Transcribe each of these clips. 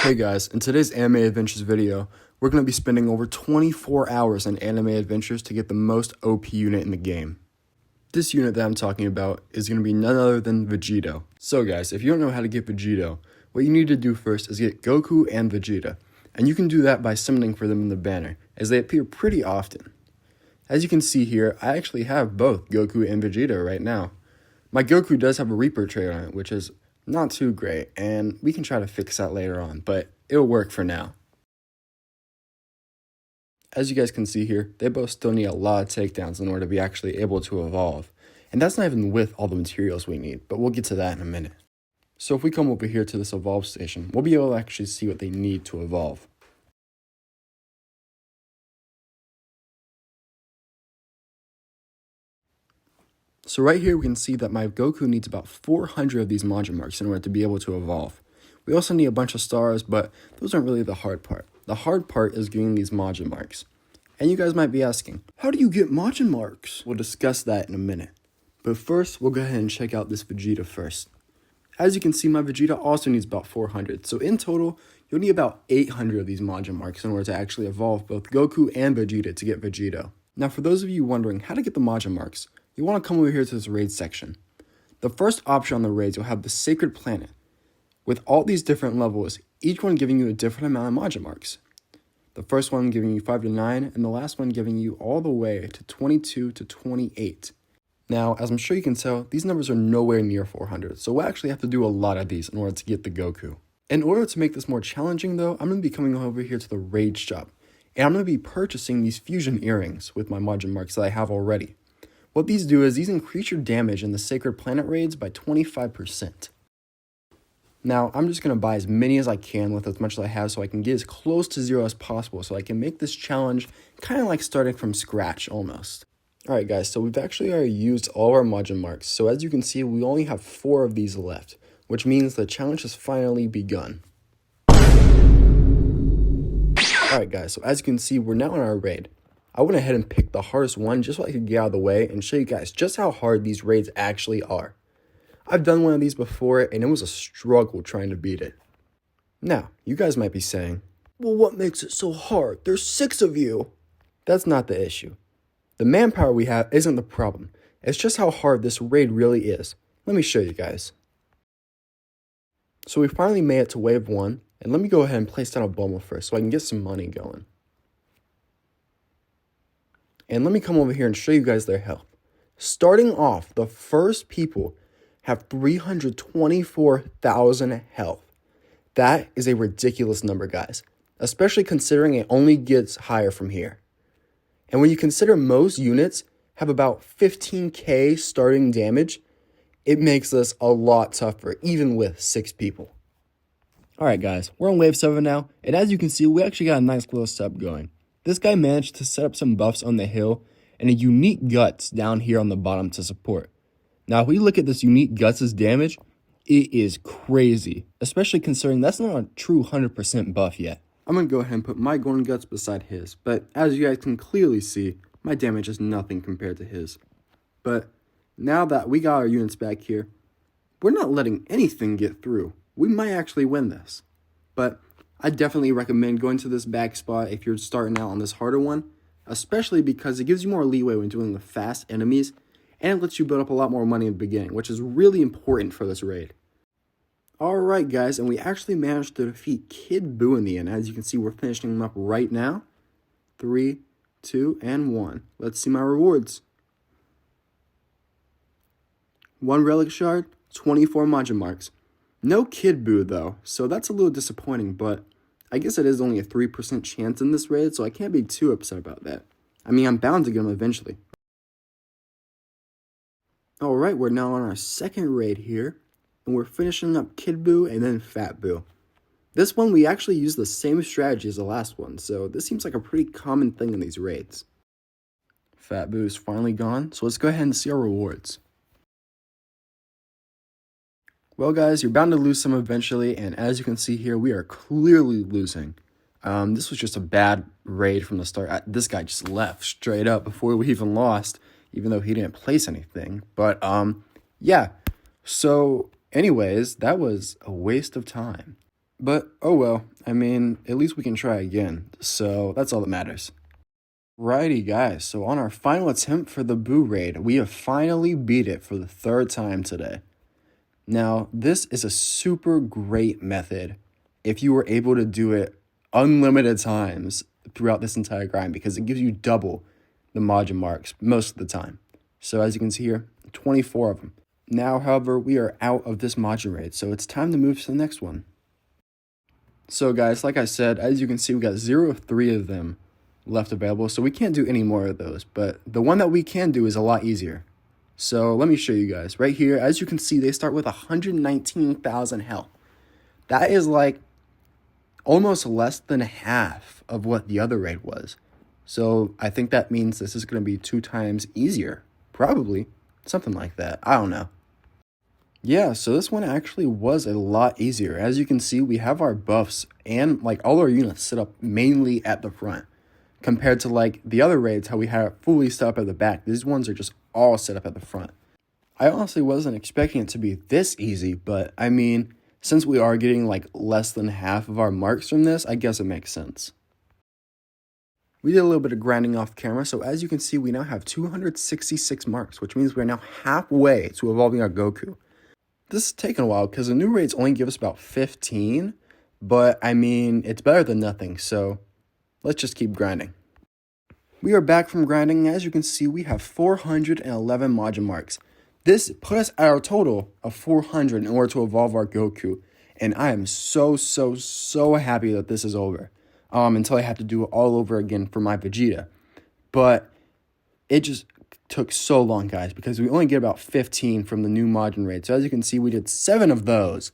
Hey guys, in today's Anime Adventures video, we're going to be spending over 24 hours on Anime Adventures to get the most OP unit in the game. This unit that I'm talking about is going to be none other than Vegeta. So guys, if you don't know how to get Vegeta, what you need to do first is get Goku and Vegeta. And you can do that by summoning for them in the banner, as they appear pretty often. As you can see here, I actually have both Goku and Vegeta right now. My Goku does have a Reaper trait on it, which is not too great, and we can try to fix that later on, but it'll work for now. As you guys can see here, they both still need a lot of takedowns in order to be actually able to evolve. And that's not even with all the materials we need, but we'll get to that in a minute. So if we come over here to this evolve station, we'll be able to actually see what they need to evolve. So right here we can see that my Goku needs about 400 of these Majin marks in order to be able to evolve. We also need a bunch of stars, but those aren't really the hard part. The hard part is getting these Majin marks. And you guys might be asking, how do you get Majin marks? We'll discuss that in a minute. But first, we'll go ahead and check out this Vegeta first. As you can see, my Vegeta also needs about 400. So in total, you'll need about 800 of these Majin marks in order to actually evolve both Goku and Vegeta to get Vegeta. Now for those of you wondering how to get the Majin marks, you want to come over here to this raid section. The first option on the raids, you'll have the Sacred Planet, with all these different levels, each one giving you a different amount of Majin marks. The first one giving you 5 to 9, and the last one giving you all the way to 22 to 28. Now, as I'm sure you can tell, these numbers are nowhere near 400, so we'll actually have to do a lot of these in order to get the Goku. In order to make this more challenging though, I'm going to be coming over here to the raid shop, and I'm going to be purchasing these fusion earrings with my Majin marks that I have already. What these do is these increase your damage in the Sacred Planet raids by 25%. Now, I'm just going to buy as many as I can with as much as I have so I can get as close to 0 as possible so I can make this challenge kind of like starting from scratch almost. Alright guys, so we've actually already used all of our Majin marks, so as you can see we only have 4 of these left, which means the challenge has finally begun. Alright guys, so as you can see we're now in our raid. I went ahead and picked the hardest one just so I could get out of the way and show you guys just how hard these raids actually are. I've done one of these before and it was a struggle trying to beat it. Now, you guys might be saying, well, what makes it so hard? There's 6 of you. That's not the issue. The manpower we have isn't the problem. It's just how hard this raid really is. Let me show you guys. So we finally made it to wave 1, and let me go ahead and place down a bubble first so I can get some money going. And let me come over here and show you guys their health. Starting off, the first people have 324,000 health. That is a ridiculous number, guys, especially considering it only gets higher from here. And when you consider most units have about 15k starting damage, it makes this a lot tougher, even with 6 people. Alright guys, we're on wave 7 now, and as you can see, we actually got a nice little setup going. This guy managed to set up some buffs on the hill and a unique guts down here on the bottom to support. Now, if we look at this unique guts' damage, it is crazy, especially considering that's not a true 100% buff yet. I'm going to go ahead and put my golden guts beside his, but as you guys can clearly see, my damage is nothing compared to his. But now that we got our units back here, we're not letting anything get through. We might actually win this, but I definitely recommend going to this back spot if you're starting out on this harder one, especially because it gives you more leeway when dealing with fast enemies, and it lets you build up a lot more money in the beginning, which is really important for this raid. Alright guys, and we actually managed to defeat Kid Buu in the end. As you can see, we're finishing him up right now. 3, 2, and 1. Let's see my rewards. 1 relic shard, 24 Majin marks. No Kid Buu though, so that's a little disappointing, but I guess it is only a 3% chance in this raid, so I can't be too upset about that. I mean, I'm bound to get him eventually. Alright, we're now on our second raid here, and we're finishing up Kid Buu and then Fat Buu. This one, we actually use the same strategy as the last one, so this seems like a pretty common thing in these raids. Fat Buu is finally gone, so let's go ahead and see our rewards. Well guys, you're bound to lose some eventually, and as you can see here, we are clearly losing. This was just a bad raid from the start. This guy just left straight up before we even lost, even though he didn't place anything. But, yeah. So, anyways, that was a waste of time. But oh well, I mean, at least we can try again, so that's all that matters. Righty guys, so on our final attempt for the Boo Raid, we have finally beat it for the third time today. Now, this is a super great method if you were able to do it unlimited times throughout this entire grind because it gives you double the margin marks most of the time. So as you can see here, 24 of them. Now, however, we are out of this margin raid, so it's time to move to the next one. So guys, like I said, as you can see, we got 0 of 3 of them left available, so we can't do any more of those, but the one that we can do is a lot easier. So let me show you guys. Right here, as you can see, they start with 119,000 health. That is like almost less than half of what the other raid was. So I think that means this is going to be 2 times easier. Probably. Something like that. I don't know. Yeah, so this one actually was a lot easier. As you can see, we have our buffs and like all our units set up mainly at the front. Compared to like the other raids, how we have it fully set up at the back. These ones are just all set up at the front. I honestly wasn't expecting it to be this easy, but I mean, since we are getting like less than half of our marks from this, I guess it makes sense. We did a little bit of grinding off camera, so as you can see, we now have 266 marks, which means we're now halfway to evolving our Goku. This is taking a while because the new raids only give us about 15, but I mean, it's better than nothing, so let's just keep grinding. We are back from grinding, and as you can see, we have 411 margin marks. This put us at our total of 400 in order to evolve our Goku, and I am so happy that this is over. Until I have to do it all over again for my Vegeta. But it just took so long, guys, because we only get about 15 from the new margin raid. So as you can see, we did 7 of those.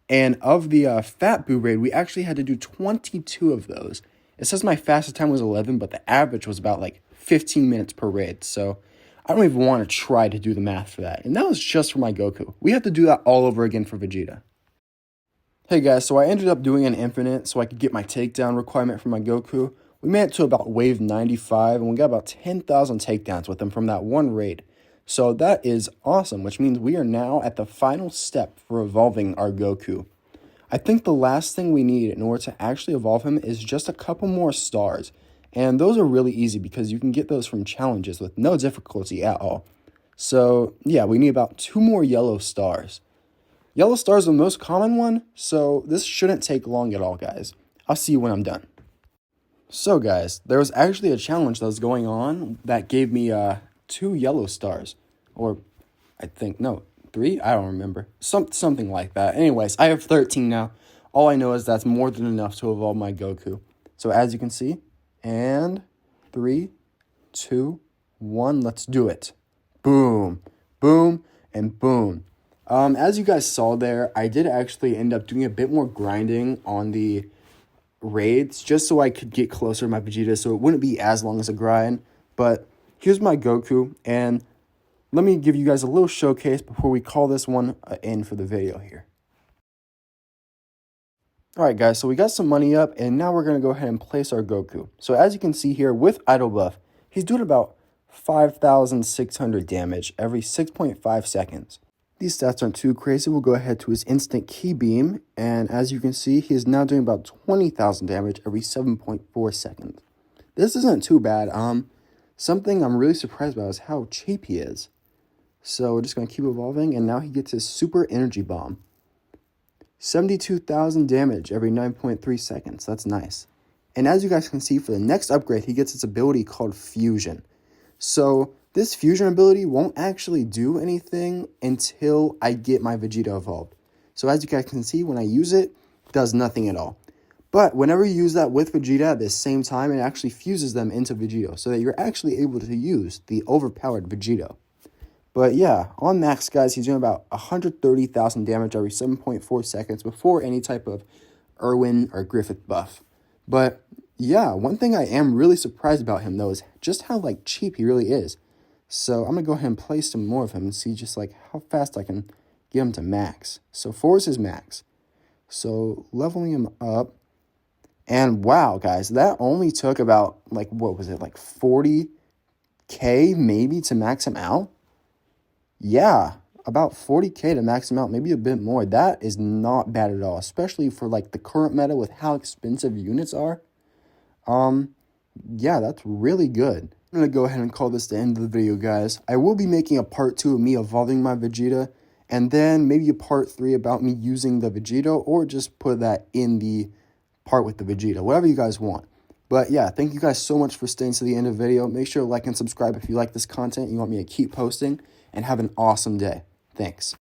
And of the Fat Boo raid, we actually had to do 22 of those. It says my fastest time was 11, but the average was about like 15 minutes per raid. So I don't even want to try to do the math for that. And that was just for my Goku. We have to do that all over again for Vegeta. Hey guys, so I ended up doing an infinite so I could get my takedown requirement for my Goku. We made it to about wave 95 and we got about 10,000 takedowns with him from that one raid. So that is awesome, which means we are now at the final step for evolving our Goku. I think the last thing we need in order to actually evolve him is just a couple more stars. And those are really easy because you can get those from challenges with no difficulty at all. So yeah, we need about 2 more yellow stars. Yellow star is the most common one, so this shouldn't take long at all, guys. I'll see you when I'm done. So, guys, there was actually a challenge that was going on that gave me 2 yellow stars. Or, I think, no, 3? I don't remember. Something like that. Anyways, I have 13 now. All I know is that's more than enough to evolve my Goku. So, as you can see, and 3, 2, 1, let's do it. Boom, boom, and boom. As you guys saw there, I did actually end up doing a bit more grinding on the raids just so I could get closer to my Vegeta so it wouldn't be as long as a grind. But here's my Goku, and let me give you guys a little showcase before we call this one an end for the video here. Alright guys, so we got some money up, and now we're going to go ahead and place our Goku. So as you can see here, with Idle Buff, he's doing about 5,600 damage every 6.5 seconds. These stats aren't too crazy. We'll go ahead to his instant key beam, and as you can see, he is now doing about 20,000 damage every 7.4 seconds. This isn't too bad. Something I'm really surprised about is how cheap he is. So we're just going to keep evolving, and now he gets his super energy bomb. 72,000 damage every 9.3 seconds. That's nice. And as you guys can see, for the next upgrade, he gets his ability called Fusion. So this fusion ability won't actually do anything until I get my Vegeta evolved. So as you guys can see, when I use it, it does nothing at all. But whenever you use that with Vegeta at the same time, it actually fuses them into Vegito, so that you're actually able to use the overpowered Vegito. But yeah, on max, guys, he's doing about 130,000 damage every 7.4 seconds before any type of Irwin or Griffith buff. But yeah, one thing I am really surprised about him, though, is just how, like, cheap he really is. So I'm going to go ahead and place some more of him and see just, like, how fast I can get him to max. So 4 is his max. So leveling him up. And wow, guys, that only took about, like, what was it, like 40K maybe to max him out? Yeah, about 40k to max him out, maybe a bit more. That is not bad at all, especially for like the current meta with how expensive units are. Yeah, that's really good. I'm going to go ahead and call this the end of the video, guys. I will be making a part 2 of me evolving my Vegeta, and then maybe a part 3 about me using the Vegeta, or just put that in the part with the Vegeta, whatever you guys want. But yeah, thank you guys so much for staying to the end of the video. Make sure to like and subscribe if you like this content and you want me to keep posting, and have an awesome day. Thanks.